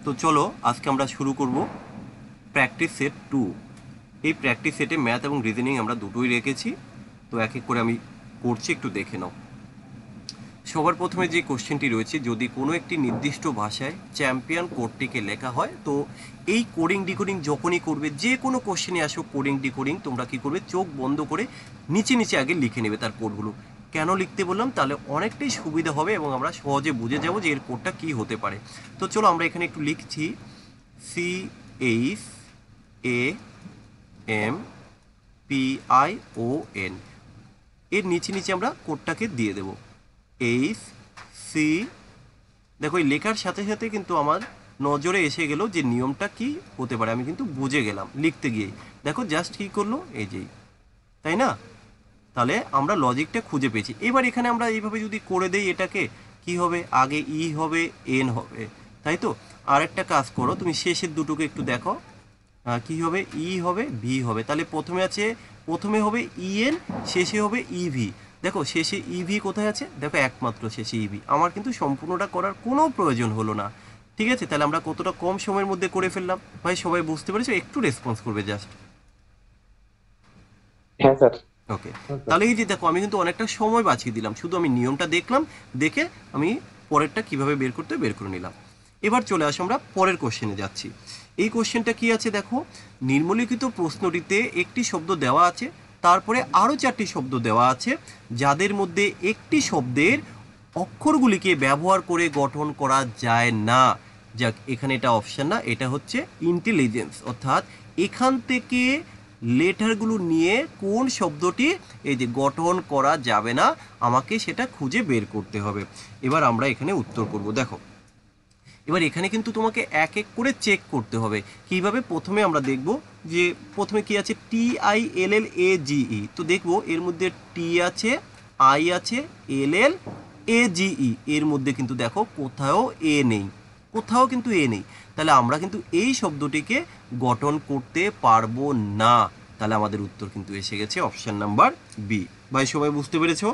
তো চলো আজকে আমরা শুরু করব প্র্যাকটিস সেট 2। এই প্র্যাকটিস সেটে ম্যাথ এবং রিজনিং আমরা দুটোই রেখেছি। তো এক এক করে আমি করছি, একটু দেখে নাও। সবার প্রথমে যে কোশ্চেনটি রয়েছে, যদি কোনো একটি নির্দিষ্ট ভাষায় চ্যাম্পিয়ন কোডটিকে লেখা হয়, তো এই কোডিং ডিকোডিং যখনই করবে, যে কোনো কোশ্চেনে আসো কোডিং ডিকোডিং, তোমরা কী করবে, চোখ বন্ধ করে নিচে নিচে আগে লিখে নেবে তার কোডগুলো। কেন লিখতে বললাম, তাহলে অনেকটাই সুবিধা হবে এবং আমরা সহজে বুঝে যাব যে এর কোডটা কী হতে পারে। তো চলো আমরা এখানে একটু লিখছি, CHAMPION। এর নিচে নিচে আমরা কোডটাকে দিয়ে দেব HC। দেখো এই লেখার সাথে সাথে কিন্তু আমার নজরে এসে গেল যে নিয়মটা কি হতে পারে, আমি কিন্তু বুঝে গেলাম লিখতে গিয়েই। দেখো জাস্ট কী করলো, এই যেই, তাই না? তাহলে আমরা লজিকটা খুঁজে পেয়েছি। এবার এখানে আমরা এইভাবে যদি করে দেই, এটাকে কি হবে, আগে ই হবে, এন হবে, তাই তো? আর একটা কাজ করো, তুমি শেষের দুটোকে একটু দেখো, কি হবে, ই হবে, ভি হবে। তাহলে প্রথমে হবে ইএন, শেষে হবে ইভি। দেখো শেষে ইভি কোথায় আছে, দেখো একমাত্র শেষে ইভি। আমার কিন্তু সম্পূর্ণটা করার কোনো প্রয়োজন হলো না। ঠিক আছে, তাহলে আমরা কতটা কম সময়ের মধ্যে করে ফেললাম। ভাই সবাই বুঝতে পেরেছো? একটু রেসপন্স করবে জাস্ট। হ্যাঁ স্যার। ওকে, তাহলে এই যে দেখো আমি কিন্তু অনেকটা সময় বাঁচিয়ে দিলাম, শুধু আমি নিয়মটা দেখলাম, দেখে আমি পরেরটা কিভাবে বের করতে বের করে নিলাম। এবার চলে আসো, আমরা পরের কোশ্চেনে যাচ্ছি। এই কোশ্চেনটা কি আছে দেখো, নিম্নলিখিত প্রশ্নটিতে একটি শব্দ দেওয়া আছে, তারপরে আরও 4টি শব্দ দেওয়া আছে, যাদের মধ্যে একটি শব্দের অক্ষরগুলিকে ব্যবহার করে গঠন করা যায় না। যাক, এখানে এটা অপশান না, এটা হচ্ছে ইন্টেলিজেন্স, অর্থাৎ এখান থেকে লেটারগুলো নিয়ে কোন শব্দটি এই যে গঠন করা যাবে না, আমাকে সেটা খুঁজে বের করতে হবে। এবার আমরা এখানে উত্তর করব। দেখো এবার এখানে কিন্তু তোমাকে এক এক করে চেক করতে হবে। কিভাবে, প্রথমে আমরা দেখব যে প্রথমে কি আছে, TILLAGE। তো দেখব এর মধ্যে টি আছে, আই আছে, LLAGE, এর মধ্যে কিন্তু দেখো কোথাও এ নেই, কোথাও কিন্তু এ নেই। তাহলে আমরা কিন্তু এই শব্দটিকে গঠন করতে পারবো না। তাহলে আমাদের উত্তর কিন্তু এসে গেছে অপশন নাম্বার বি। ভাই সবাই বুঝতে পেরেছো?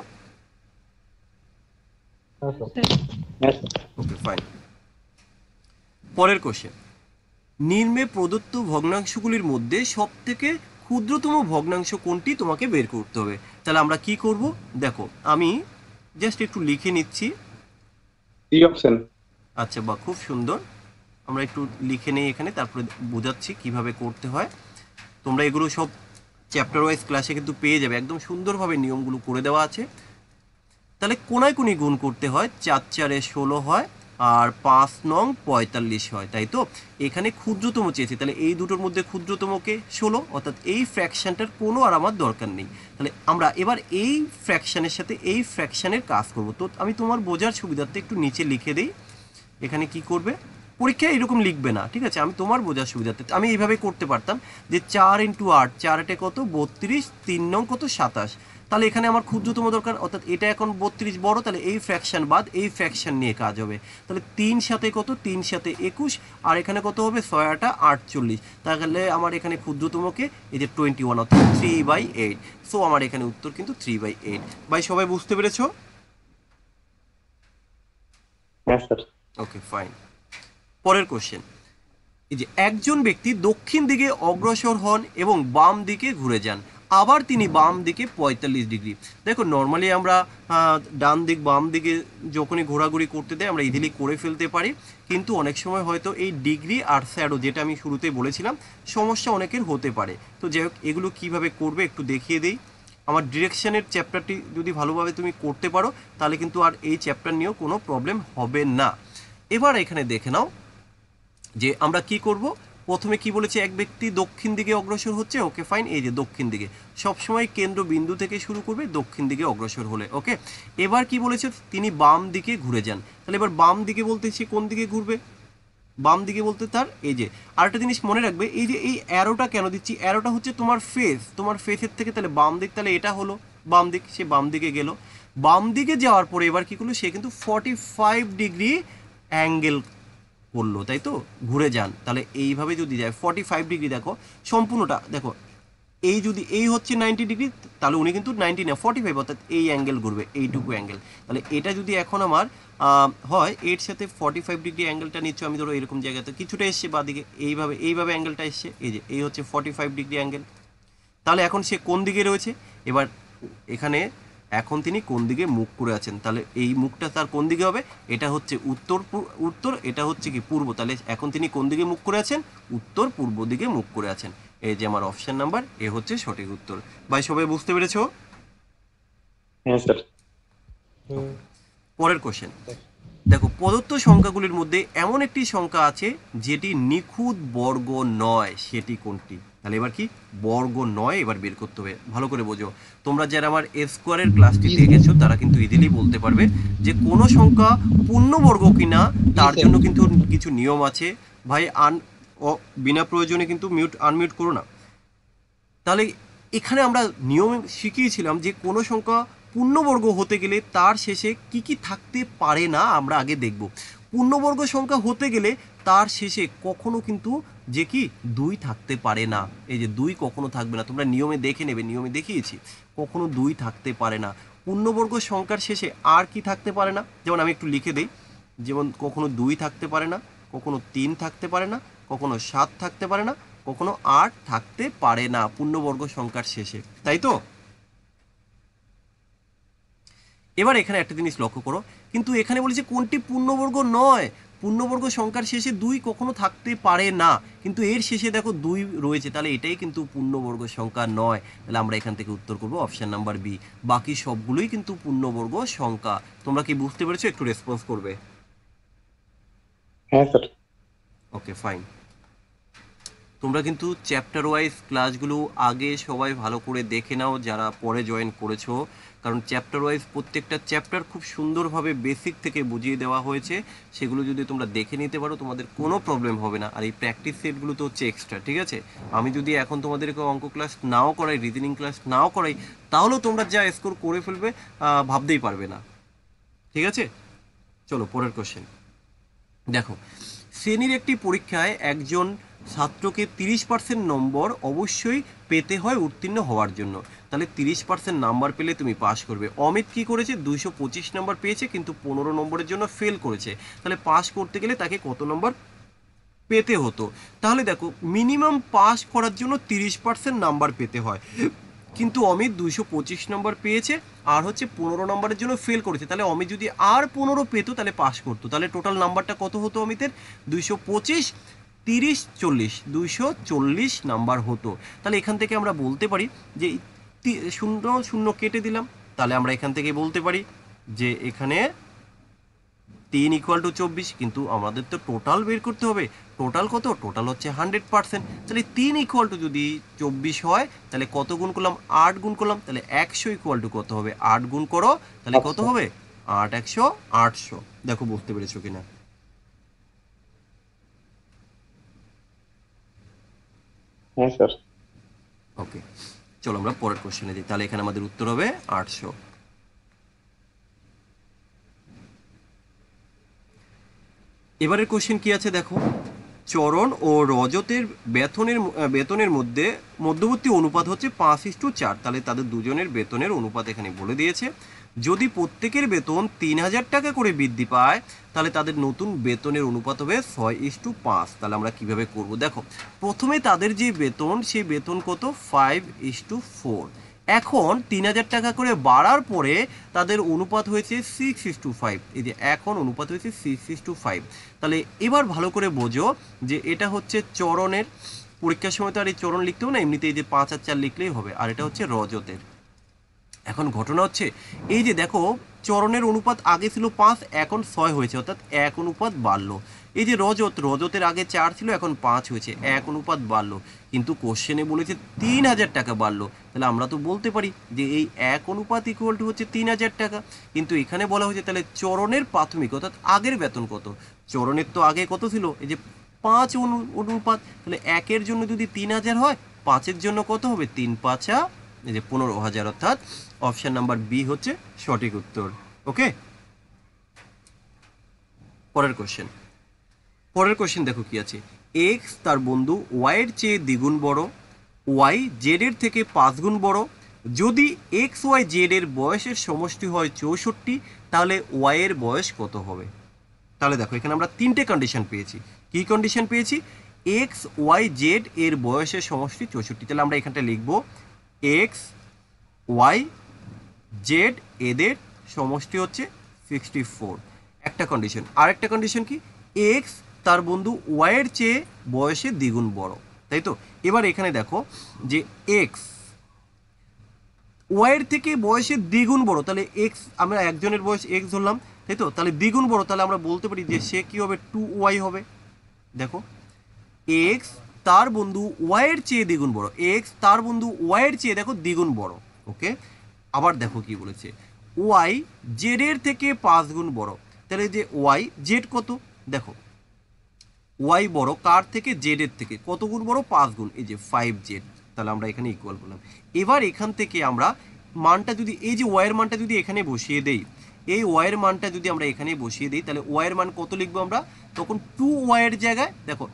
হ্যাঁ স্যার। হ্যাঁ স্যার। Okay fine. পরের কোশ্চেন, নিম্নে প্রদত্ত ভগ্নাংশগুলির মধ্যে সবথেকে ক্ষুদ্রতম ভগ্নাংশ কোনটি তোমাকে বের করতে হবে। তাহলে আমরা কি করব, দেখো আমি জাস্ট একটু লিখে নিচ্ছি। D option. আচ্ছা, বা খুব সুন্দর, আমরা একটু লিখে নেই এখানে, তারপরে বোঝাচ্ছি কিভাবে করতে হয়। তোমরা এগুলো সব চ্যাপ্টার ওয়াইজ ক্লাসে কিন্তু পেয়ে যাবে, একদম সুন্দরভাবে নিয়মগুলো করে দেওয়া আছে। তাহলে কোনায় কোনি গুণ করতে হয়, 4 4 16 হয়, আর 5 নং 45 হয়, তাই তো? এখানে ক্ষুদ্রতম চেয়েছি, তাহলে এই দুটোর মধ্যে ক্ষুদ্রতমকে 16, অর্থাৎ এই ফ্র্যাকশনটার কোনো আর আমার দরকার নেই। তাহলে আমরা এবার এই ফ্র্যাকশনের সাথে এই ফ্র্যাকশনের কাজ করব। তো আমি তোমার বোঝার সুবিধার্থে একটু নিচে লিখে দিই। এখানে কি করবে, পরীক্ষায় এরকম লিখবে না, ঠিক আছে? আমি তোমার বোঝার সুবিধার্থে আমি এইভাবে করতে পারতাম যে 4 × 8, 4 8 কত 32, 3 নং কত 27। তাহলে এখানে আমার ক্ষুদ্রতম দরকার, অর্থাৎ এটা এখন 32 বড়, তাহলে এই ফ্র্যাকশন বাদ এই ফ্র্যাকশন নিয়ে কাজ হবে। তাহলে 3 সাথে কত, 3 সাথে 21, আর এখানে কত হবে 6 8 48। তাহলে আমার এখানে ক্ষুদ্রতমকে এই যে 21, অর্থাৎ 3/8। সো আমার এখানে উত্তর কিন্তু 3/8। ভাই সবাই বুঝতে পেরেছো? হ্যাঁ স্যার। Okay fine. পরের কোশ্চেন, এই যে একজন ব্যক্তি দক্ষিণ দিকে অগ্রসর হন এবং বাম দিকে ঘুরে যান, আবার তিনি বাম দিকে 45 ডিগ্রি। দেখো নর্মালি আমরা ডান দিক বাম দিকে যখনই ঘোরাঘুরি করতে দেয় আমরা ইজিলি করে ফেলতে পারি, কিন্তু অনেক সময় হয়তো এই ডিগ্রি আর শ্যাডো, যেটা আমি শুরুতে বলেছিলাম, সমস্যা অনেকের হতে পারে। তো যাই হোক, এগুলো কীভাবে করবে একটু দেখিয়ে দিই। আমার ডিরেকশনের চ্যাপ্টারটি যদি ভালোভাবে তুমি করতে পারো, তাহলে কিন্তু আর এই চ্যাপ্টার নিয়েও কোনো প্রবলেম হবে না। এবার এখানে দেখে নাও যে আমরা কি করব। প্রথমে কি বলেছে, এক ব্যক্তি দক্ষিণ দিকে অগ্রসর হচ্ছে, ওকে ফাইন। এই যে দক্ষিণ দিকে, সবসময় কেন্দ্র বিন্দু থেকে শুরু করবে দক্ষিণ দিকে অগ্রসর হলে, ওকে। এবার কি বলেছে, তিনি বাম দিকে ঘুরে যান। তাহলে এবার বাম দিকে বলতে সে কোন দিকে ঘুরবে, বাম দিকে বলতে তার এই যে, আরেকটা জিনিস মনে রাখবে, এই যে এই অ্যারোটা কেন দিচ্ছি, অ্যারোটা হচ্ছে তোমার ফেস, তোমার ফেসের থেকে, তাহলে বাম দিক, তাহলে এটা হলো বাম দিক, সে বাম দিকে গেল। বাম দিকে যাওয়ার পরে এবার কি করলো, সে কিন্তু 45 ডিগ্রি অ্যাঙ্গেল করলো, তাই তো, ঘুরে যান। তাহলে এইভাবে যদি যায় 45 ডিগ্রি, দেখো সম্পূর্ণটা দেখো, এই যদি এই হচ্ছে 90 ডিগ্রি, তাহলে উনি কিন্তু 90 না 45, অর্থাৎ এই অ্যাঙ্গেল ঘুরবে, এইটুকু অ্যাঙ্গেল। তাহলে এটা যদি এখন আমার হয় এর সাথে 45 ডিগ্রি অ্যাঙ্গেলটা নিচ্ছ, আমি ধরো এরকম জায়গাতে কিছুটা এসছে বাদিকে, এইভাবে অ্যাঙ্গেলটা এসছে, এই যে এই হচ্ছে 45 ডিগ্রি অ্যাঙ্গেল। তাহলে এখন সে কোন দিকে রয়েছে, এবার এখানে এখন তিনি কোন দিকে মুখ করে আছেন, তাহলে এই মুখটা তার কোন দিকে হবে, এটা হচ্ছে উত্তর, এটা হচ্ছে কি পূর্ব, তাহলে এখন তিনি কোন দিকে মুখ করে আছেন, উত্তর পূর্ব দিকে মুখ করে আছেন। এই যে আমার অপশন নাম্বার এ হচ্ছে সঠিক উত্তর। ভাই সবাই বুঝতে পেরেছো? হ্যাঁ স্যার। পরের কোশ্চেন দেখো, প্রদত্ত সংখ্যাগুলির মধ্যে এমন একটি সংখ্যা আছে যেটি নিখুঁত বর্গ নয়, সেটি কোনটি? তাহলে এবার কি বর্গ নয় এবার বের করতে হবে, ভালো করে বোঝো। তোমরা যারা আমার এ স্কোয়ারের ক্লাসটি দেখেছো তারা কিন্তু ইজিলি বলতে পারবে যে কোনো সংখ্যা পূর্ণবর্গ কিনা, তার জন্য কিন্তু কিছু নিয়ম আছে। ভাই বিনা প্রয়োজনে কিন্তু আনমিউট করো না। তাহলে এখানে আমরা নিয়ম শিখিয়েছিলাম যে কোনো সংখ্যা পূর্ণবর্গ হতে গেলে তার শেষে কি কি থাকতে পারে না আমরা আগে দেখব। পূর্ণবর্গ সংখ্যা হতে গেলে তার শেষে কখনো কিন্তু যে কি 2 থাকতে পারে না, এই যে 2 কখনো থাকবে না, তোমরা নিয়মে দেখে নেবে, নিয়মে দেখিয়েছি কখনো 2 থাকতে পারে না। পূর্ণবর্গ সংখ্যার শেষে আর কি থাকতে পারে না, যেমন আমি একটু লিখে দিই, যেমন কখনো 2 থাকতে পারে না, কখনো 3 থাকতে পারে না, কখনো 7 থাকতে পারে না, কখনো 8 থাকতে পারে না পূর্ণবর্গ সংখ্যার শেষে, তাই তো? এবার এখানে একটা জিনিস লক্ষ্য করো, কিন্তু এখানে বলেছে কোনটি পূর্ণবর্গ নয়, পূর্ণবর্গ সংখ্যার শেষে 2 কখনো থাকতে পারে না, কিন্তু এর শেষে দেখো 2 রয়েছে, তাহলে এটাই কিন্তু পূর্ণবর্গ সংখ্যা নয়। তাহলে আমরা এখান থেকে উত্তর করব অপশন নাম্বার বি, বাকি সবগুলোই কিন্তু পূর্ণবর্গ সংখ্যা। তোমরা কি বুঝতে পেরেছো? একটু রেসপন্স করবে। হ্যাঁ স্যার। Okay fine. তোমরা কিন্তু চ্যাপ্টার ওয়াইজ ক্লাসগুলো আগে সবাই ভালো করে দেখে নাও যারা পরে জয়েন করেছো, কারণ চ্যাপ্টার ওয়াইজ প্রত্যেকটা চ্যাপ্টার খুব সুন্দরভাবে বেসিক থেকে বুঝিয়ে দেওয়া হয়েছে, সেগুলো যদি তোমরা দেখে নিতে পারো তোমাদের কোনো প্রবলেম হবে না। আর এই প্র্যাকটিস সেটগুলো তো হচ্ছে এক্সট্রা, ঠিক আছে? আমি যদি এখন তোমাদেরকে অঙ্ক ক্লাস নাও করাই, রিজনিং ক্লাস নাও করাই, তাহলেও তোমরা যা স্কোর করে ফেলবে ভাবতেই পারবে না, ঠিক আছে? চলো পরের কোশ্চেন দেখো, শ্রেণীর একটি পরীক্ষায় একজন ছাত্রকে 30% নম্বর অবশ্যই পেতে হয় উত্তীর্ণ হওয়ার জন্য, তাহলে 30% নাম্বার পেলে তুমি পাস করবে। অমিত কি করেছে, 225 নম্বর পেয়েছে কিন্তু 15 নম্বরের জন্য ফেল করেছে, তাহলে পাস করতে গেলে তাকে কত নম্বর পেতে হতো? তাহলে দেখো মিনিমাম পাস করার জন্য 30% নাম্বার পেতে হয়, কিন্তু অমিত 225 নম্বর পেয়েছে আর হচ্ছে 15 নম্বরের জন্য ফেল করেছে, তাহলে অমিত যদি আর 15 পেতো তাহলে পাস করতো, তাহলে টোটাল নাম্বারটা কত হতো অমিতের? 225 30 40 240 নাম্বার হতো। তাহলে এখান থেকে আমরা বলতে পারি যে শূন্য শূন্য কেটে দিলাম, তাহলে আমরা এখান থেকে বলতে পারি যে এখানে 3 = 24, কিন্তু আমাদের তো টোটাল বের করতে হবে। টোটাল কত? টোটাল হচ্ছে 100%। তাহলে 3 = যদি 24 হয় তাহলে কত গুণ করলাম? 8 গুণ করলাম, তাহলে 100 = কত হবে? 8 গুণ করো, তাহলে কত হবে? 8 100 800। দেখো বুঝতে পেরেছো কিনা? হ্যাঁ স্যার। ওকে, চলো আমরা পরের কোশ্চেনে যাই। তাহলে এখানে আমাদের উত্তর হবে 800। এবারের কোশ্চেন কি আছে দেখো, চরণ ও রজতের বেতনের মধ্যবর্তী অনুপাত হচ্ছে 5:4, তাহলে তাদের দুজনের বেতনের অনুপাত এখানে বলে দিয়েছে। যদি প্রত্যেকের বেতন 3000 টাকা করে বৃদ্ধি পায় তাহলে তাদের নতুন বেতনের অনুপাত হবে 6:5। তাহলে আমরা কিভাবে করব দেখো, প্রথমে তাদের যে বেতন সেই বেতন কত? 5:4। এখন 3000 টাকা করে বাড়ার পরে তাদের অনুপাত হয়েছে 6:5, এই যে এখন অনুপাত হয়েছে 6:5। তাহলে এবার ভালো করে বোঝো যে এটা হচ্ছে চরণের, পরীক্ষার সময় তো আর এই চরণ লিখতেও না, এমনিতে এই যে 5 আর 4 লিখলেই হবে, আর এটা হচ্ছে রজতের। এখন ঘটনা হচ্ছে এই যে দেখো, চরণের অনুপাত আগে ছিল 5, এখন 6 হয়েছে, অর্থাৎ 1 অনুপাত বাড়লো। এই যে রজতের আগে 4 ছিল, এখন 5 হয়েছে, 1 অনুপাত বাড়লো। কিন্তু কোশ্চেনে বলেছে 3000 টাকা বাড়লো, তাহলে আমরা তো বলতে পারি যে এই 1 অনুপাত ইকুয়াল টু হচ্ছে 3000 টাকা। কিন্তু এখানে বলা হয়েছে তাহলে চরণের প্রাথমিক অর্থাৎ আগের বেতন কত? চরণের তো আগে কত ছিল? এই যে 5 অনুপাত, তাহলে 1-এর জন্য যদি 3000 হয়, 5-এর জন্য কত হবে? 3 5 এই যে 15,000, অর্থাৎ অপশন নাম্বার বি হচ্ছে সঠিক উত্তর। ওকে, পরের কোশ্চেন দেখো কি আছে, এক্স তার বন্ধু ওয়াইয়ের চেয়ে দ্বিগুণ বড়, ওয়াই জেডের থেকে 5 গুণ বড়, যদি এক্স ওয়াই জেড এর বয়সের সমষ্টি হয় 64, তাহলে ওয়াই এর বয়স কত হবে? তাহলে দেখো এখানে আমরা তিনটে কন্ডিশন পেয়েছি। কি কন্ডিশন পেয়েছি? এক্স ওয়াই জেড এর বয়সের সমষ্টি 64, তাহলে আমরা এখানটা লিখব এক্স ওয়াই জেড এদের সমষ্টি হচ্ছে 64, একটা কন্ডিশন। আরেকটা কন্ডিশন কি? এক্স তার বন্ধু ওয়াইয়ের চেয়ে বয়সে দ্বিগুণ বড়, তাই তো? এবার এখানে দেখো যে এক্স ওয়াইয়ের থেকে বয়সে দ্বিগুণ বড়, তাহলে এক্স আমরা একজনের বয়স এক্স ধরলাম, তাই তো? তাহলে দ্বিগুণ বড়, তাহলে আমরা বলতে পারি যে সে কি হবে? 2y হবে। দেখো এক্স তার বন্ধু ওয়াইয়ের চেয়ে দ্বিগুণ বড়, এক্স তার বন্ধু ওয়াইয়ের চেয়ে দেখো দ্বিগুণ বড়। ওকে, আবার দেখো কি বলেছে, ওয়াই জেডের থেকে 5 গুণ বড়, তাহলে যে ওয়াই জেড কত? দেখো ওয়াই বড় কার থেকে? জেডের থেকে। কত গুণ বড়? 5 গুণ, এই যে 5z, তাহলে আমরা এখানে ইকুয়াল করলাম। এবার এখান থেকে আমরা মানটা যদি এই যে ওয়াইয়ের মানটা যদি এখানে বসিয়ে দেই, এই ওয়াইয়ের মানটা যদি আমরা এখানে বসিয়ে দিই, তাহলে ওয়াইয়ের মান কত লিখবো আমরা? তখন 2y-এর জায়গায় দেখো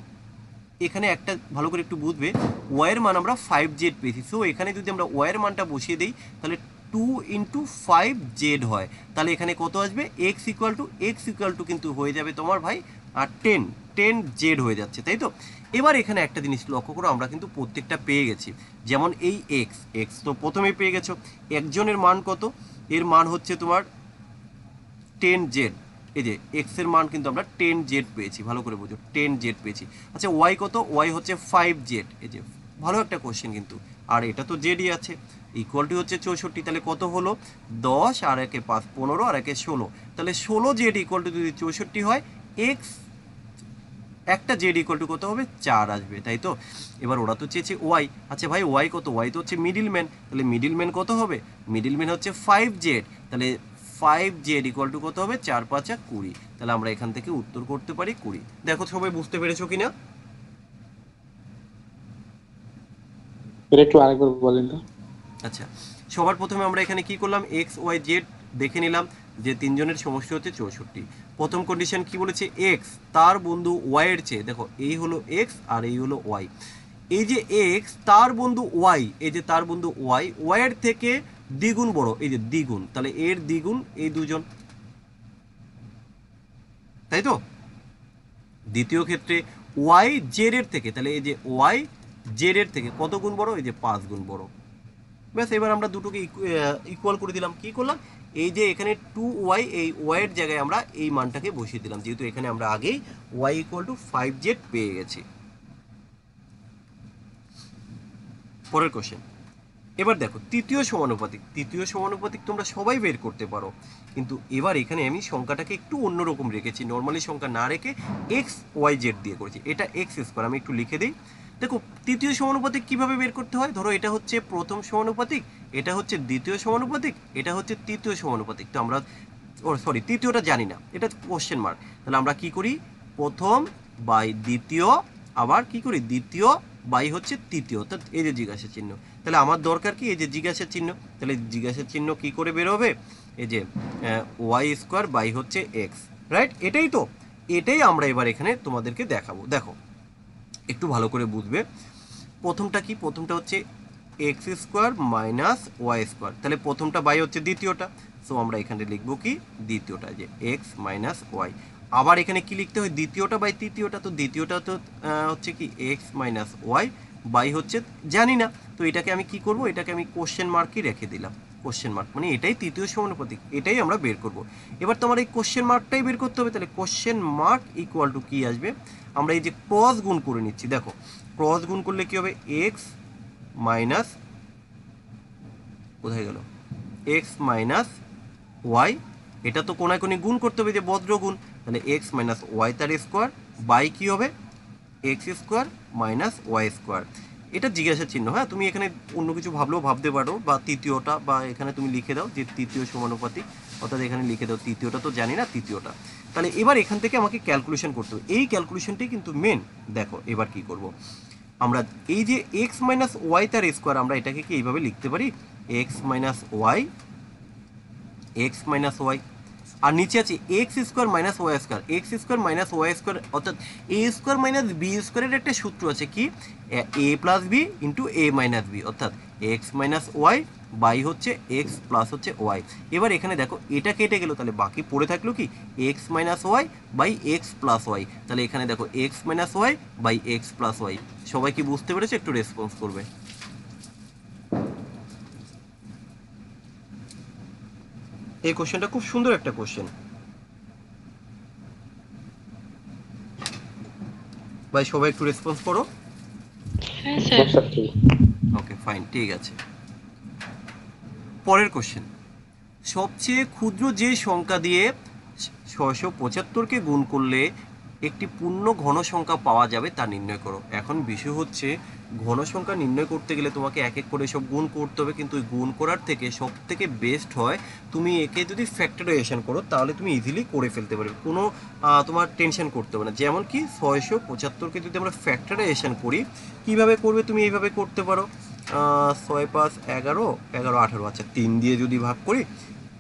এখানে একটা ভালো করে একটু বুঝবে, ওয়াইয়ের মান আমরা 5z পেয়েছি, সো এখানে যদি আমরা ওয়াইয়ের মানটা বসিয়ে দিই তাহলে 2 × 5z হয়, তাহলে এখানে কত আসবে? এক্স ইকুয়াল টু কিন্তু হয়ে যাবে তোমার ভাই 10z হয়ে যাচ্ছে, তাই তো? এবার এখানে একটা জিনিস লক্ষ্য করো, আমরা কিন্তু প্রত্যেকটা পেয়ে গেছি। যেমন এই এক্স তো প্রথমেই পেয়ে গেছো, একজনের মান কত? এর মান হচ্ছে তোমার 10z, এই যে এক্স এর মান কিন্তু আমরা 10z পেয়েছি, ভালো করে বুঝো 10z পেয়েছি। আচ্ছা ওয়াই কত? ওয়াই হচ্ছে 5z, এই যে ভালো একটা কোশ্চেন কিন্তু, আর এটা তো জেডই আছে। ইকুয়ালটি হচ্ছে 64, তাহলে কত হলো? 10 আর 1 5 15 আর 1 16, তাহলে 16z ইকুয়াল টু যদি 64 হয়, এক্স একটা জেড ইকুয়াল টু কত হবে? 4 আসবে, তাই তো? এবার ওরা তো চেয়েছে ওয়াই। আচ্ছা ভাই ওয়াই কত? ওয়াই তো হচ্ছে মিডিল ম্যান, তাহলে মিডিল ম্যান কত হবে? মিডিল ম্যান হচ্ছে 5z, তাহলে 5z ইকুয়াল টু কত হবে? 4 5 20, তাহলে আমরা এখান থেকে উত্তর করতে পারি 20। দেখো সবাই বুঝতে পেরেছো কিনা? এটা একটু আরেকবার বলেন তো। আচ্ছা, সবার প্রথমে আমরা এখানে কি করলাম? এক্স ওয়াই জেড দেখে নিলাম যে তিনজনের সমষ্টি হচ্ছে 64। প্রথম কন্ডিশন কি বলেছে? এক্স তার বন্ধু ওয়াই এর চেয়ে, দেখো এই হলো এক্স আর এই হলো ওয়াই, এই যে এক্স তার বন্ধু ওয়াই, এই যে তার বন্ধু ওয়াই ওয়াইয়ের থেকে দ্বিগুণ বড়, এই যে দ্বিগুণ, তাহলে এর দ্বিগুণ এই দুজন, তাই তো? দ্বিতীয় ক্ষেত্রে ওয়াই জেড এর থেকে, তাহলে এই যে ওয়াই জেড এর থেকে কত গুণ বড়? এই যে 5 গুণ বড়। ব্যাস, এবার আমরা দুটোকে ইকুয়াল করে দিলাম। কি করলাম? এই যে এখানে 2y, এই ওয়াইয়ের জায়গায় আমরা এই মানটাকে বসিয়ে দিলাম, যেহেতু এখানে আমরা আগেই y ইকুয়াল টু 5z পেয়ে গেছি। পরের কোশ্চেন, এবার দেখো তৃতীয় সমানুপাতিক তোমরা সবাই বের করতে পারো, কিন্তু এবার এখানে আমি সংখ্যাটাকে একটু অন্যরকম রেখেছি, নর্মালি সংখ্যা না রেখে এক্স ওয়াই জেড দিয়ে করেছি। এটা এক্স স্কোয়ার, আমি একটু লিখে দিই। দেখো তৃতীয় সমানুপাতিক কিভাবে বের করতে হয়? ধরো এটা হচ্ছে প্রথম সমানুপাতিক, এটা হচ্ছে দ্বিতীয় সমানুপাতিক, এটা হচ্ছে তৃতীয় সমানুপাতিক। তো আমরা তৃতীয়টা জানি না, এটা কোশ্চেন মার্ক। তাহলে আমরা কি করি? প্রথম বাই দ্বিতীয়, আবার কি করি? দ্বিতীয় বাই হচ্ছে তৃতীয়, তো এই যে জিজ্ঞাসা চিহ্ন। তাহলে আমার দরকার কি? এই যে জিজ্ঞাসা চিহ্ন, তাহলে জিজ্ঞাসা চিহ্ন কি করে বের হবে? এই যে ওয়াই স্কোয়ার বাই হচ্ছে এক্স, রাইট? এটাই তো, এটাই আমরা এবার এখানে তোমাদেরকে দেখাবো। দেখো একটু ভালো করে বুঝবে। প্রথমটা কি? প্রথমটা হচ্ছে X square minus Y square, তাহলে প্রথমটা বাই হচ্ছে দ্বিতীয়টা, সো আমরা এখানে লিখবো কি? দ্বিতীয়টা, যে এক্স মাইনাস ওয়াই। আবার এখানে কি লিখতে হয়? দ্বিতীয়টা বাই তৃতীয়টা, তো দ্বিতীয়টা তো হচ্ছে কি? এক্স মাইনাস ওয়াই বাই হচ্ছে জানি না, তো এটাকে আমি কি করব? এটাকে আমি কোশ্চেন মার্কই রেখে দিলাম। কোশ্চেন মার্ক মানে এটাই তৃতীয় সমানুপাতিক, এটাই আমরা বের করব। এবার তোমার এই কোশ্চেন মার্কটাই বের করতে হবে, তাহলে কোশ্চেন মার্ক ইকুয়াল টু কি আসবে? আমরা এই যে ক্রস গুণ করে নিচ্ছি, দেখো ক্রস গুণ করলে কি হবে? এক্স মাইনাস, কোথায় গেল? এক্স মাইনাস ওয়াই, এটা তো কোনায় কোণে গুণ করতে হবে, যে বজ্র গুণ, তাহলে এক্স মাইনাস ওয়াই তার স্কোয়ার বাই কি হবে? X square minus Y square. এটা জিজ্ঞাসা চিহ্ন, হ্যাঁ তুমি এখানে অন্য কিছু ভাবলেও ভাবতে পারো, বা তৃতীয়টা, বা এখানে তুমি লিখে দাও যে তৃতীয় সমানুপাতিক, অর্থাৎ এখানে লিখে দাও তৃতীয়টা, তো জানি না তৃতীয়টা। তাহলে এবার এখান থেকে আমাকে ক্যালকুলেশন করতে হবে, এই ক্যালকুলেশনটাই কিন্তু মেন। দেখো এবার কি করব? আমরা এই যে এক্স মাইনাস ওয়াই তার স্কোয়ার, আমরা এটাকে কি এইভাবে লিখতে পারি? এক্স মাইনাস ওয়াই, আর নিচে আছে X square minus Y square, X square minus Y square অর্থাৎ এ স্কোয়ার মাইনাস বি স্কোয়ারের একটা সূত্র আছে কি, এ প্লাস বি ইন্টু এ মাইনাস বি, অর্থাৎ এক্স মাইনাস ওয়াই বাই হচ্ছে এক্স প্লাস হচ্ছে ওয়াই। এবার এখানে দেখো এটা কেটে গেল, তাহলে বাকি পড়ে থাকলো কি X minus Y by X plus Y. তাহলে এখানে দেখো X minus Y by X plus Y. সবাই কি বুঝতে পেরেছে? একটু রেসপন্স করবে। এই কোশ্চেনটা খুব সুন্দর একটা কোশ্চেন ভাই, সবাই একটু রেসপন্স করো। হ্যাঁ স্যার। স্যার ঠিক। ওকে ফাইন, ঠিক আছে। পরের কোশ্চেন, সবচেয়ে ক্ষুদ্র যে সংখ্যা দিয়ে 675কে গুণ করলে একটি পূর্ণ ঘন সংখ্যা পাওয়া যাবে তা নির্ণয় করো। এখন বিষয় হচ্ছে ঘন সংখ্যা নির্ণয় করতে গেলে তোমাকে এক এক করে সব গুণ করতে হবে, কিন্তু ওই গুণ করার থেকে সব থেকে বেস্ট হয় তুমি একে যদি ফ্যাক্টরাইজেশন করো, তাহলে তুমি ইজিলি করে ফেলতে পারবে, কোনো তোমার টেনশন করতে হবে না। যেমন কি 675কে যদি আমরা ফ্যাক্টরাইজেশন করি, কিভাবে করবে তুমি এইভাবে করতে পারো, 6 5 11 11 18, আচ্ছা 3 দিয়ে যদি ভাগ করি,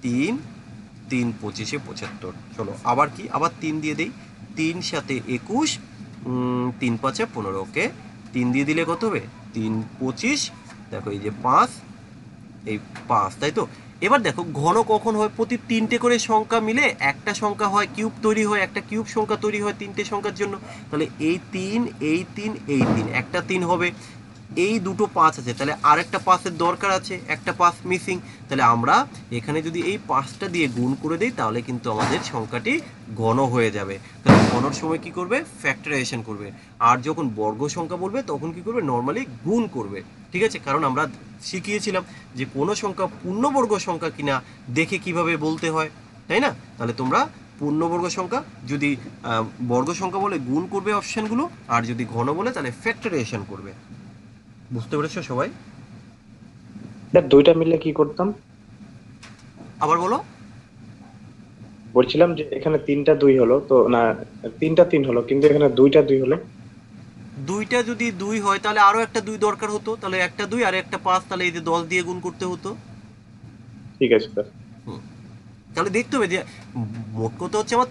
3 3 25 75। চলো আবার কি, আবার 3 দিয়ে দেই, 3 সাথে 21, 3 5 15। ওকে 3 দিয়ে দিলে কত হবে, 3 25, দেখো এই যে 5, এই 5, তাই তো। এবার দেখো ঘন কখন হয়, প্রতি 3টে করে সংখ্যা মিলে একটা সংখ্যা হয়, কিউব তৈরি হয়, একটা কিউব সংখ্যা তৈরি হয় 3টে সংখ্যার জন্য। তাহলে এই 3 এই 3 এই 3, একটা 3 হবে। এই দুটো 5 আছে, তাহলে আর একটা 5-এর দরকার আছে, একটা 5 মিসিং। তাহলে আমরা এখানে যদি এই 5টা দিয়ে গুণ করে দিই, তাহলে কিন্তু আমাদের সংখ্যাটি ঘন হয়ে যাবে। তাহলে ঘনর সময় কি করবে, ফ্যাক্টরাইজেশন করবে। আর যখন বর্গ সংখ্যা বলবে তখন কি করবে, নর্মালি গুণ করবে। ঠিক আছে, কারণ আমরা শিখিয়েছিলাম যে কোনো সংখ্যা পূর্ণবর্গ সংখ্যা কিনা দেখে কিভাবে বলতে হয়, তাই না? তাহলে তোমরা পূর্ণবর্গ সংখ্যা যদি বর্গ সংখ্যা বলে গুণ করবে অপশানগুলো, আর যদি ঘন বলে তাহলে ফ্যাক্টরাইজেশন করবে। বুঝতে পেরেছো সবাই? স্যার দুইটা মিলে কি করতাম? আবার বলো। বলছিলাম যে এখানে 3টা 2 হলো তো না, 3টা 3 হলো, কিন্তু এখানে 2টা 2 হলো। দুইটা যদি 2 হয় তাহলে আরো একটা 2 দরকার হতো, তাহলে একটা 2 আর একটা 5, তাহলে এই যে 10 দিয়ে গুণ করতে হতো। ঠিক আছে স্যার। তাহলে দেখতে হবে যে মোট কথা হচ্ছে আমার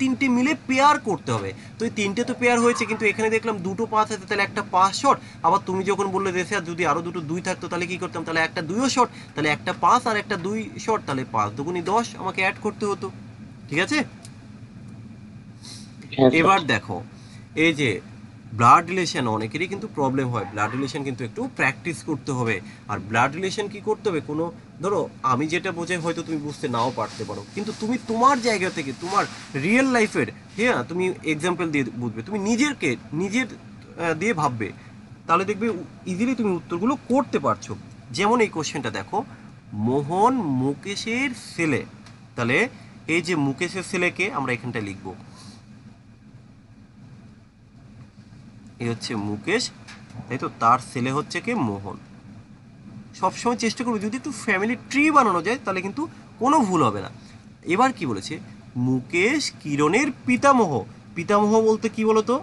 তিনটে মিলে পেয়ার করতে হবে। তো এই 3টে তো পেয়ার হয়েছে, কিন্তু এখানে দেখলাম দুটো 5 আছে, তাহলে একটা 5 শর্ট। আবার তুমি যখন বললে যে স্যার যদি আরো দুটো 2 থাকতো তাহলে কি করতাম, তাহলে একটা 2ও শর্ট, তাহলে একটা 5 আর একটা 2 শর্ট, তাহলে 5 দুগুণী 10 আমাকে অ্যাড করতে হতো। ঠিক আছে, হ্যাঁ স্যার। এবার দেখো এই যে ব্লাড রিলেশন অনেকেরই কিন্তু প্রবলেম হয়, ব্লাড রিলেশন কিন্তু একটু প্র্যাকটিস করতে হবে। আর ব্লাড রিলেশন কি করতে হবে, কোনো ধরো আমি যেটা বোঝাই হয়তো তুমি বুঝতে নাও পারতে পারো, কিন্তু তুমি তোমার জায়গা থেকে তোমার রিয়েল লাইফের, হ্যাঁ তুমি এক্সাম্পল দিয়ে বুঝবে, তুমি নিজের দিয়ে ভাববে, তাহলে দেখবে ইজিলি তুমি উত্তরগুলো করতে পারছো। যেমন এই কোশ্চেনটা দেখো, মোহন মুকেশের ছেলে, তাহলে এই যে মুকেশের ছেলেকে আমরা এখানটা লিখবো, এই হচ্ছে মুকেশ, তাই তো, তার ছেলে হচ্ছে কে, মোহন। সবসময় চেষ্টা করবে যদি একটু ফ্যামিলি ট্রি বানানো যায়, তাহলে কিন্তু কোনো ভুল হবে না। এবার কি বলেছে, মুকেশ কিরণের পিতামহ। পিতামহ বলতে কি বলতো,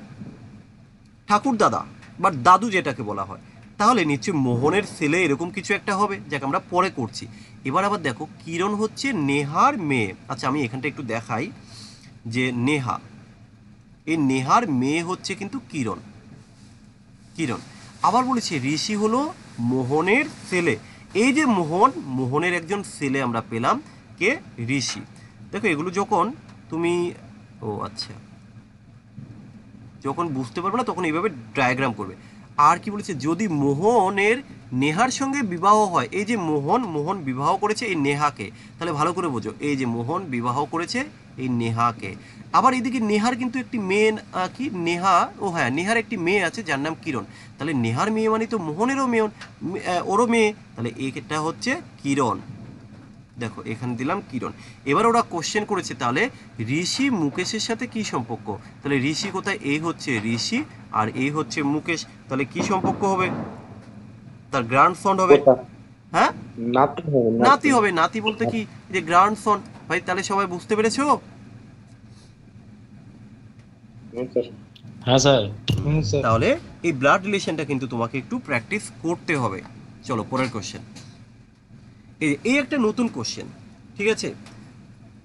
ঠাকুর দাদা বা দাদু যেটাকে বলা হয়। তাহলে নিশ্চয়ই মোহনের ছেলে এরকম কিছু একটা হবে, যাকে আমরা পরে করছি। এবার আবার দেখো কিরণ হচ্ছে নেহার মেয়ে। আচ্ছা আমি এখানটা একটু দেখাই যে নেহা, এই নেহার মেয়ে হচ্ছে কিন্তু কিরণ। কিরণ আবার বলেছি ঋষি হলো মোহনের ছেলে। এই যে মোহনের একজন ছেলে আমরা পেলাম, কে, ঋষি। দেখো এগুলো যখন তুমি, ও আচ্ছা, যখন বুঝতে পারবে না তখন এইভাবে ডায়াগ্রাম করবে। আর কি বলেছে, যদি মোহনের নেহার সঙ্গে বিবাহ হয়, এই যে মোহন বিবাহ করেছে এই নেহাকে, তাহলে ভালো করে বোঝো, এই যে মোহন বিবাহ করেছে এই নেহাকে। আবার এদিকে নেহার কিন্তু একটি মেয়ে, কি নেহা, ও হ্যাঁ নেহার একটি মেয়ে আছে যার নাম কিরণ। তাহলে নেহার মেয়ে মানে তো মোহনেরও মেয়ে, ওরও মেয়ে, তাহলে এটা হচ্ছে কিরণ। দেখো এখানে দিলাম কিরণ। এবার ওরা কোশ্চেন করেছে, তাহলে ঋষি মুকেশের সাথে কি সম্পর্ক, তাহলে ঋষি কোথায়, এই হচ্ছে ঋষি আর এই হচ্ছে মুকেশ, তাহলে কি সম্পর্ক হবে, তার গ্র্যান্ডসন হবে। কোথা? হ্যাঁ নাতি হবে, নাতি হবে, নাতি বলতে কি, যে গ্র্যান্ডসন। ভাই তাহলে সবাই বুঝতে পেরেছো? হ্যাঁ স্যার। হ্যাঁ স্যার। তাহলে এই ব্লাড রিলেশনটা কিন্তু তোমাকে একটু প্র্যাকটিস করতে হবে। চলো পরের কোশ্চেন, এই একটা নতুন কোশ্চেন, ঠিক আছে।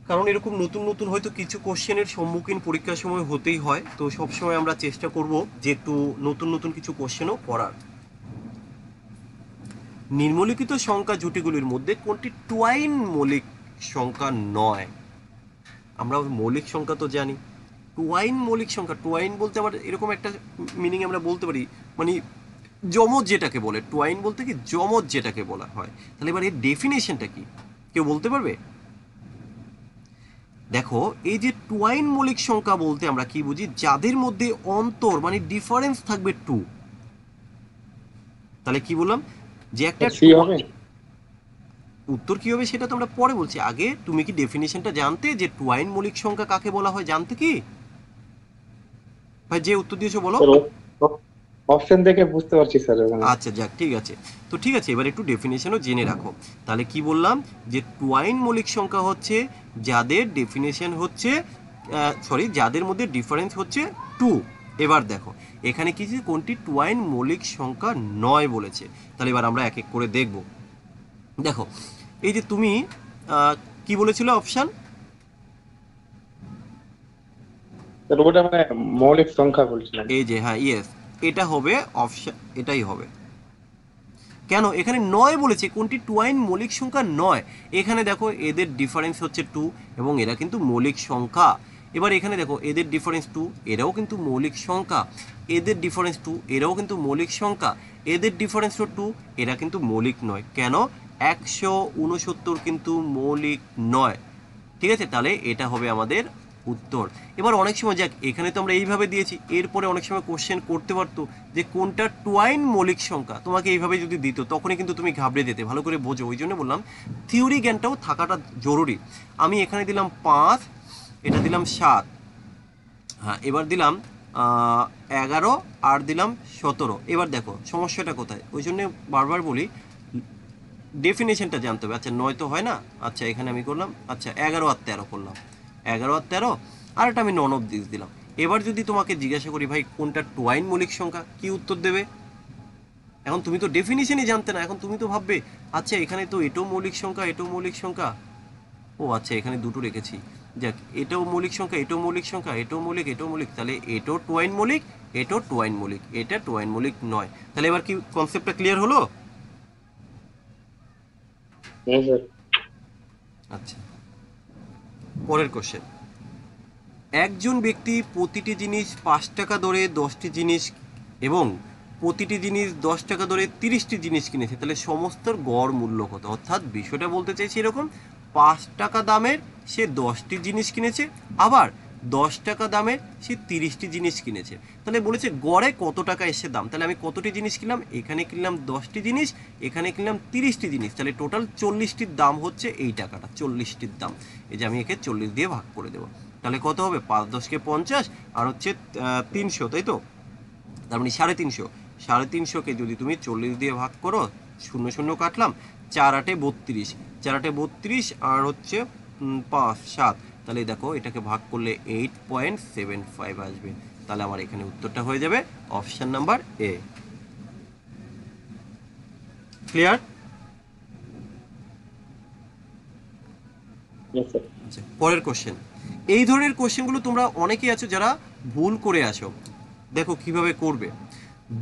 কারণ এরকম নতুন নতুন হয়তো কিছু কোশ্চেনের সম্মুখীন পরীক্ষার সময় হতেই হয়, তো সবসময় আমরা চেষ্টা করব যে একটু নতুন নতুন কিছু কোশ্চেনও করার। নিম্নলিখিত সংখ্যা জুটিগুলির মধ্যে কোনটি টুয়াইন মৌলিক সংখ্যা নয়? আমরা মৌলিক সংখ্যা তো জানি, টুয়াইন মৌলিক সংখ্যা, টুয়াইন বলতে আবার এরকম একটা মিনিং আমরা বলতে পারি, মানে যমজ যেটাকে বলে, টুয়াইন বলতে কি যমজ যেটাকে বলা হয়। তাহলে এবার এর ডেফিনেশনটা কি কেউ বলতে পারবে? দেখো, এই যে টুয়াইন মৌলিক সংখ্যা বলতে আমরা কি বুঝি, যাদের মধ্যে অন্তর মানে ডিফারেন্স থাকবে টু। তাহলে কি বললাম যে একটা সি হবে। উত্তর কি হবে সেটা তো আমরা পরে বলছি, আগে তুমি কি ডেফিনেশনটা জানতে যে টুয়াইন মৌলিক সংখ্যা কাকে বলা হয়, জানতে কি? ভাই যে উত্তর দিয়েছো বলো। অপশন দেখে বুঝতে পারছি স্যার ওখানে। আচ্ছা যাক, ঠিক আছে। তো ঠিক আছে, এবার একটু ডেফিনেশনও জেনে রাখো। তাহলে কি বললাম যে টুয়াইন মৌলিক সংখ্যা হচ্ছে যাদের ডেফিনেশন হচ্ছে যাদের মধ্যে ডিফারেন্স হচ্ছে টু। এবার দেখো এখানে কি যে কোনটি টুয়াইন মৌলিক সংখ্যা নয় বলেছে। তাহলে এবার আমরা এক এক করে দেখব। দেখো এই যে তুমি কি বলেছিলে অপশন? স্যার ওটা মানে মৌলিক সংখ্যা বলছিলাম। এই যে হ্যাঁ, ইয়েস, এটা হবে অপশন, এটাই হবে। কেন এখানে নয় বলেছে, কোনটি টুয়াইন মৌলিক সংখ্যা নয়? এখানে দেখো এদের ডিফারেন্স হচ্ছে টু এবং এরা কিন্তু মৌলিক সংখ্যা। এবার এখানে দেখো এদের ডিফারেন্স টু, এরাও কিন্তু মৌলিক সংখ্যা। এদের ডিফারেন্স টু, এরাও কিন্তু মৌলিক সংখ্যা। এদের ডিফারেন্স টু, এরা কিন্তু মৌলিক নয়। কেন? 169 কিন্তু মৌলিক নয়। ঠিক আছে, তাহলে এটা হবে আমাদের উত্তর। এবার অনেক সময় যাক, এখানে তো আমরা এইভাবে দিয়েছি, এরপরে অনেক সময় কোশ্চেন করতে পারতো যে কোনটা টুয়াইন মৌলিক সংখ্যা, তোমাকে এইভাবে যদি দিত তখনই কিন্তু তুমি ঘাবড়ে যেতে। ভালো করে বোঝো, ওই জন্য বললাম থিওরি জ্ঞানটাও থাকাটা জরুরি। আমি এখানে দিলাম 5, এটা দিলাম 7, হ্যাঁ এবার দিলাম 11 আর দিলাম 17। এবার দেখো সমস্যাটা কোথায়, ওই জন্য বারবার বলি ডেফিনেশনটা জানতে হবে। আচ্ছা 9 তো হয় না, আচ্ছা এখানে আমি করলাম, আচ্ছা 11 আর 13 করলাম, 11 আর 13, আর এটা আমি নন অফ দিস দিলাম। এবার যদি তোমাকে জিজ্ঞাসা করি ভাই কোনটা টুয়াইন মৌলিক সংখ্যা, কি উত্তর দেবে? এখন তুমি তো ডেফিনিশনই জানতে না, এখন তুমি তো ভাববে আচ্ছা এখানে তো এটাও মৌলিক সংখ্যা, এটাও মৌলিক সংখ্যা, ও আচ্ছা এখানে দুটো রেখেছি, যাক এটাও মৌলিক সংখ্যা, এটাও মৌলিক সংখ্যা, এটাও মৌলিক, এটাও মৌলিক, তাহলে এটাও টুয়াইন মৌলিক, এটাও টুয়াইন মৌলিক, এটা টুয়াইন মৌলিক নয়। তাহলে এবার কি কনসেপ্টটা ক্লিয়ার হলো? হ্যাঁ স্যার। আচ্ছা পরের কোশ্চেন, একজন ব্যক্তি প্রতিটি জিনিস 5 টাকা দরে 10টি জিনিস এবং প্রতিটি জিনিস 10 টাকা দরে 30টি জিনিস কিনেছে, তাহলে সমস্তর গড় মূল্য কত? অর্থাৎ বিষয়টা বলতে চাইছি এরকম, 5 টাকা দামের সে 10টি জিনিস কিনেছে, আবার 10 টাকা দামের সে 30টি জিনিস কিনেছে। তাহলে বলেছে গড়ে কত টাকা এসে দাম, তাহলে আমি কতটি জিনিস কিনলাম, এখানে কিনলাম 10টি জিনিস, এখানে কিনলাম 30টি জিনিস, তাহলে টোটাল 40টির দাম হচ্ছে এই টাকাটা, 40টির দাম। এই যে আমি একে 40 দিয়ে ভাগ করে দেবো, তাহলে কত হবে? 5 10 কে 50 আর হচ্ছে 300, তাই তো? তার মানে 350, 350কে যদি তুমি 40 দিয়ে ভাগ করো, 0 0 কাটলাম, 4 8 32, 4 8 32 আর হচ্ছে 5 7, তাহলে দেখো এটাকে ভাগ করলে 8.75 আসবে। তাহলে আমার এখানে উত্তরটা হয়ে যাবে অপশন নাম্বার এ। ক্লিয়ার? আচ্ছা পরের কোশ্চেন, এই ধরনের কোশ্চেনগুলো তোমরা অনেকেই আছো যারা ভুল করে আসো। দেখো কিভাবে করবে,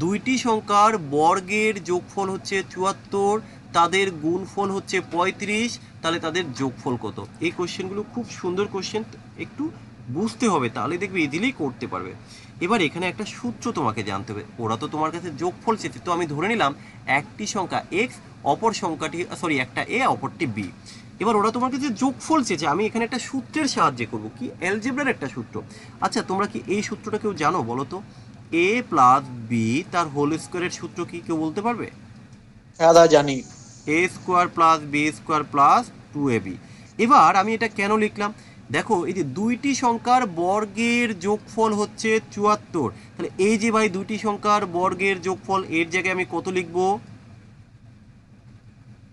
দুইটি সংখ্যার বর্গের যোগফল হচ্ছে 74, তাদের গুণফল হচ্ছে 35, তাহলে তাদের যোগফল কত? এই কোশ্চেনগুলো খুব সুন্দর কোশ্চেন, একটু বুঝতে হবে তাহলে দেখবে ইজিলি করতে পারবে। এবার এখানে একটা সূত্র তোমাকে জানতে হবে, ওরা তো তোমার কাছে যোগফল চেয়েছে, তো আমি ধরে নিলাম একটি সংখ্যা x, অপর সংখ্যাটি একটা a, অপরটি b। এবার ওরা তোমার কাছে যোগফল চেয়েছে, আমি এখানে একটা সূত্রের সাহায্যে করব, কি অ্যালজেব্রার একটা সূত্র। আচ্ছা তোমরা কি এই সূত্রটা কেউ জানো বলো তো? a প্লাস বি তার হোল স্কোয়ারের সূত্র কি কেউ বলতে পারবে? হ্যাঁ দাদা জানি। a square plus B square plus 2ab। এবার আমি এটা কেন লিখলাম, দেখো এই যে দুইটি সংখ্যার বর্গের যোগফল হচ্ছে 74, তাহলে এই যে ভাই দুইটি সংখ্যার বর্গের যোগফল, এর জায়গায় আমি কত লিখবো?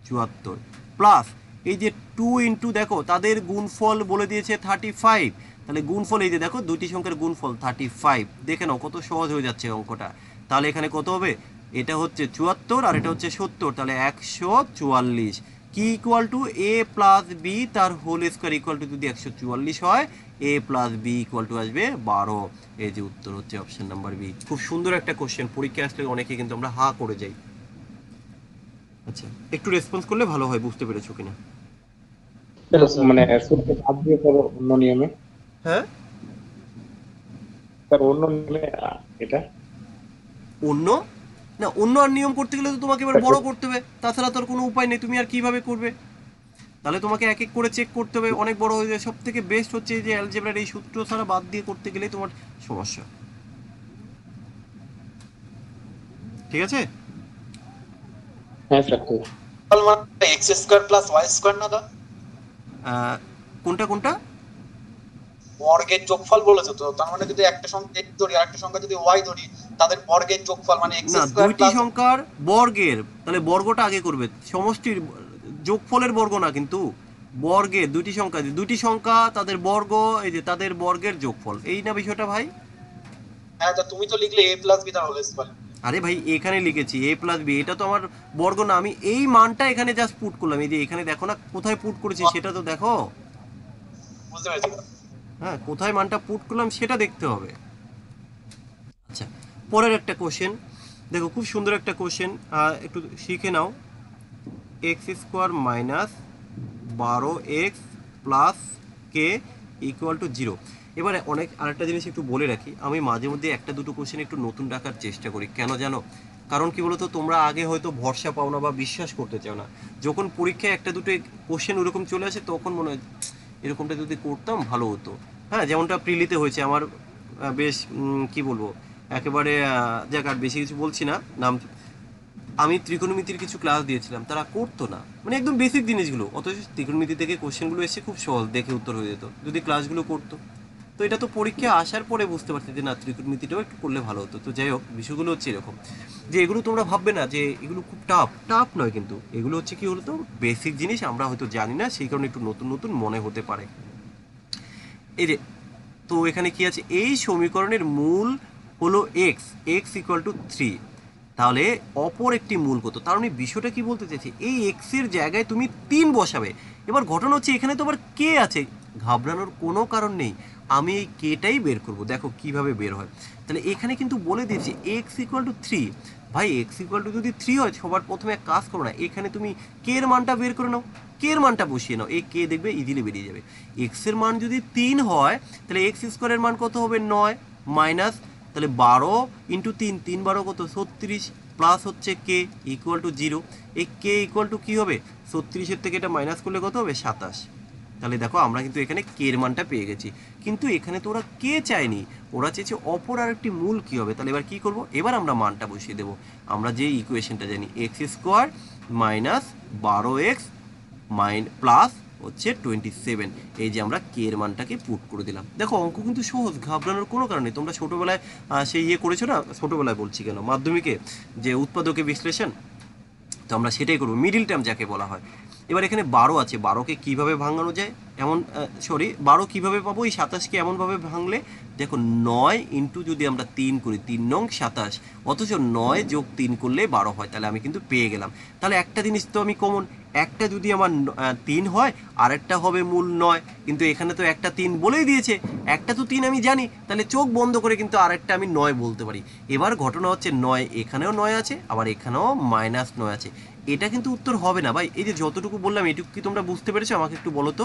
74 প্লাস এই যে 2 ইন্টু দেখো তাদের গুণফল বলে দিয়েছে 35, তাহলে গুণফল এই যে দেখো দুইটি সংখ্যার গুণফল 35, দেখে নাও কত সহজ হয়ে যাচ্ছে অঙ্কটা। তাহলে এখানে কত হবে? এটা হচ্ছে 74 আর এটা হচ্ছে 70, তাহলে 144, কি equal to A plus B তার হোল স্কোয়ার ইকুয়াল টু যদি 144 হয়, A plus B equal to আসবে 12। এই যে উত্তর হচ্ছে অপশন নাম্বার বি। খুব সুন্দর একটা কোশ্চেন, পরীক্ষায় আসলে অনেকে কিন্তু আমরা হা করে যাই। আচ্ছা, একটু রেসপন্স করলে ভালো হয়, বুঝতে পেরেছো কিনা? মানে শুরুতে বাদ দিয়ে স্যার অন্য নিয়মে, হ্যাঁ, স্যার অন্য নিয়মে এটা অন্য না, অন্য আর নিয়ম করতে গেলে তো তোমাকে এবার বড় করতে হবে, তাছাড়া তোর কোনো উপায় নেই। তুমি আর কিভাবে করবে? তাহলে তোমাকে এক এক করে চেক করতে হবে, অনেক বড় হয়ে যায়। সব থেকে বেস্ট হচ্ছে এই যে অ্যালজেব্রার এই সূত্র ছাড়া বাদ দিয়ে করতে গেলেই তোমার সমস্যা। ঠিক আছে? হ্যাঁ স্যার ঠিক। মানে X square plus Y square না দা? কোনটা কোনটা? বর্গের যোগফল বলেছো তো, তার মানে যদি একটা সংখ্যা x ধরি আর একটা সংখ্যা যদি y ধরি, তাদের বর্গের যোগফল মানে এক্স না, স্কোয়ার দুইটি প্লাস। সংখ্যার বর্গের, তাহলে বর্গটা আগে করবে, সমষ্টির যোগফলের বর্গ না কিন্তু, বর্গের দুইটি সংখ্যা তাদের বর্গ, এই যে তাদের বর্গের যোগফল, এই না বিষয়টা ভাই? হ্যাঁ, তা তুমি তো লিখলে a প্লাস b তার হোল স্কোয়ার। আরে ভাই, এখানে লিখেছি এ প্লাস বি, এটা তো আমার বর্গ না, আমি এই মানটা এখানে জাস্ট পুট করলাম। এই যে এখানে দেখো না কোথায় পুট করেছি, সেটা তো দেখো। বুঝতে পেরেছি। হ্যাঁ, কোথায় মানটা পুট করলাম সেটা দেখতে হবে। আচ্ছা, পরের একটা কোশ্চেন দেখো, খুব সুন্দর একটা কোশ্চেন, একটু শিখে নাও। X square minus 12x plus K equal to 0। এবারে আরেকটা জিনিস একটু বলে রাখি, আমি মাঝে মধ্যে একটা দুটো কোশ্চেন একটু নতুন রাখার চেষ্টা করি। কেন জানো? কারণ কি বলতো, তোমরা আগে হয়তো ভরসা পাও না বা বিশ্বাস করতে চাও না। যখন পরীক্ষায় একটা দুটো কোশ্চেন ওরকম চলে আসে, তখন মনে হয় এরকমটা যদি করতাম ভালো হতো। হ্যাঁ, যেমনটা প্রিলিতে হয়েছে আমার, বেশ কি বলবো, একেবারে যাক, আর বেশি কিছু বলছি না নাম। আমি ত্রিকোণমিতির কিছু ক্লাস দিয়েছিলাম, তারা করতো না, মানে একদম বেসিক জিনিসগুলো, অথচ ত্রিকোণমিতি থেকে কোশ্চেনগুলো এসে খুব সহজ, দেখে উত্তর হয়ে যেত যদি ক্লাসগুলো করতো। তো এটা তো পরীক্ষা আসার পরে বুঝতে পারছি যে না, ত্রিকোণমিতিটাও একটু করলে ভালো হতো। তো যাই হোক, বিষয়গুলো হচ্ছে এরকম যে এগুলো তোমরা ভাববে না যে এগুলো খুব টাফ, টাফ নয় কিন্তু। এগুলো হচ্ছে কি বলতো, বেসিক জিনিস, আমরা হয়তো জানি না, সেই কারণে একটু নতুন নতুন মনে হতে পারে। এই যে, তো এখানে কি আছে, এই সমীকরণের মূল হলো এক্স, এক্স ইকুয়াল টু 3। তাহলে অপর একটি মূল কত? তার মানে বিষয়টা কি বলতে চাইছি, এই এক্স এর জায়গায় তুমি 3 বসাবে। এবার ঘটনা হচ্ছে এখানে তো আবার কে আছে, ঘাবড়ানোর কোনো কারণ নেই, আমি এই কেটাই বের করব। দেখো কিভাবে বের হয়। তাহলে এখানে কিন্তু বলে দিয়েছি এক্স ইকুয়াল টু 3। ভাই, এক্স ইকুয়াল টু যদি 3 হয়, সবার প্রথমে এক কাজ করো না, এখানে তুমি কে এর মানটা বের করে নাও, কে এর মানটা বসিয়ে নাও, এই কে দেখবে ইজিলি বেরিয়ে যাবে। এক্স এর মান যদি 3 হয়, তাহলে এক্স স্কোয়ারের মান কত হবে, 9 মাইনাস, তাহলে 12 ইন্টু 3, 3 12 কত, 36, প্লাস হচ্ছে কে ইকুয়াল টু 0। এই কে ইকুয়াল টু কী হবে, 36-এর থেকে এটা মাইনাস করলে কত হবে, 27। তাহলে দেখো, আমরা কিন্তু এখানে কে এর মানটা পেয়ে গেছি। কিন্তু এখানে তো ওরা কে চায়নি, ওরা চেয়েছে অপর আর একটি মূল কী হবে। তাহলে এবার কী করব, এবার আমরা মানটা বসিয়ে দেবো। আমরা যে ইকুয়েশনটা জানি, x square minus 12x plus হচ্ছে 27, এই যে আমরা কে এর মানটাকে পুট করে দিলাম। দেখো, অঙ্ক কিন্তু সহজ, ঘাবড়ানোর কোনো কারণ নেই। তোমরা ছোটোবেলায় সেই করেছো না, ছোটোবেলায় বলছি কেন, মাধ্যমিকে যে উৎপাদকে বিশ্লেষণ, তো আমরা সেটাই করবো, মিডিল টার্ম যাকে বলা হয়। এবার এখানে 12 আছে, 12কে কীভাবে ভাঙানো যায়, এমন 12 কীভাবে পাবো, এই 27কে এমনভাবে ভাঙলে, দেখো 9 ইন্টু যদি আমরা 3 করি, 3 নং 27, অথচ 9 যোগ 3 করলে 12 হয়, তাহলে আমি কিন্তু পেয়ে গেলাম। তাহলে একটা জিনিস তো আমি কমন, একটা যদি আমার 3 হয়, আরেকটা হবে মূল 9, কিন্তু এখানে তো একটা 3 বলেই দিয়েছে, একটা তো 3 আমি জানি, তাহলে চোখ বন্ধ করে কিন্তু আরেকটা আমি 9 বলতে পারি। এবার ঘটনা হচ্ছে 9 এখানেও 9 আছে, আবার এখানেও -9 আছে, এটা কিন্তু উত্তর হবে না ভাই। এই যে যতটুকু বললাম, এটুকু কি তোমরা বুঝতে পেরেছো, আমাকে একটু বলো তো।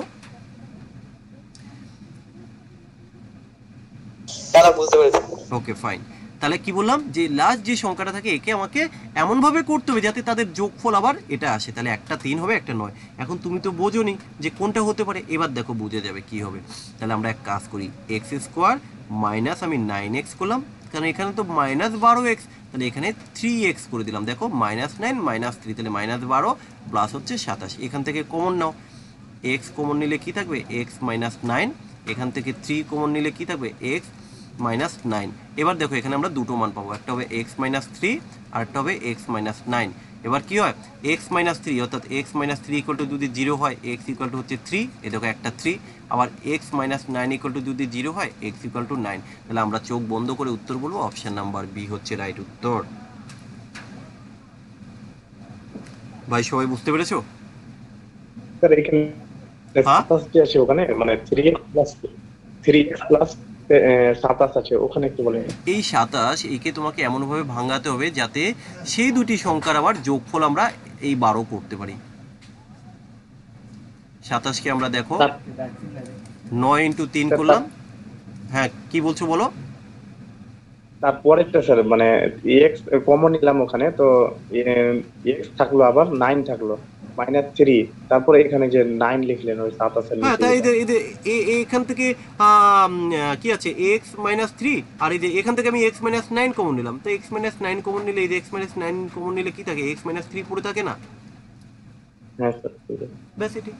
দাদা বুঝতে পেরেছি। ওকে, ফাইন। তাহলে কি বললাম, যে লাস্ট যে সংখ্যাটা থাকে একে আমাকে এমনভাবে করতে হবে যাতে তাদের যোগফল আবার এটা আসে। তাহলে একটা 3 হবে, একটা 9। এখন তুমি তো বোঝোনি যে কোনটা হতে পারে, এবার দেখো বুঝে যাবে কি হবে। তাহলে আমরা এক কাজ করি, এক্স স্কোয়ার মাইনাস আমি 9x করলাম, কারণ এখানে তো -12x, তাহলে এখানে 3x করে দিলাম। দেখো -9 -3, তাহলে -12 প্লাস হচ্ছে 27। এখান থেকে কমন নাও, x কমন নিলে কি থাকবে, x -9, এখান থেকে 3 কমন নিলে কি থাকবে, x -9। এবার দেখো, এখানে আমরা দুটো মান পাবো, একটা হবে x -3 আর একটা হবে x -9। এবার কি হয়, x -3 অর্থাৎ x -3 ইকুয়াল টু যদি 0 হয়, x ইকুয়াল টু হচ্ছে 3, এ দেখো একটা 3, আবার x -9 ইকুয়াল টু যদি 0 হয়, x ইকুয়াল টু 9। তাহলে আমরা চোখ বন্ধ করে উত্তর বলবো, অপশন নাম্বার বি হচ্ছে রাইট উত্তর। ভাই, সবাই বুঝতে পেরেছো? স্যার এখানে হ্যাঁ 27 যে আছে ওখানে মানে 3x প্লাস 27 আছে ওখানে একটু বলেন। এই 27 একে তোমাকে এমনভাবে ভাঙাতে হবে যাতে সেই দুটি সংখ্যার আবার যোগফল আমরা এই 12 করতে পারি। 27কে আমরা দেখো তার 9 ইন্টু 3 স্যার করলাম। হ্যাঁ কি বলছো বলো। তারপরেরটা স্যার মানে এক্স কমন নিলাম ওখানে, তো এক্স থাকলো আবার 9 থাকলো -3, তারপরে এখানে যে 9 লিখলেন ওই 27 এর হ্যাঁ নিচে তাই যেটা। এখান থেকে কি আছে x-3, আর এই যে এখান থেকে আমি x-9 কমন নিলাম, তো x-9 কমন নিলে এই যে x-9 কমন নিলে কি থাকে, x-3 পড়ে থাকে না। হ্যাঁ স্যার ঠিক আছে। ব্যাস এটি।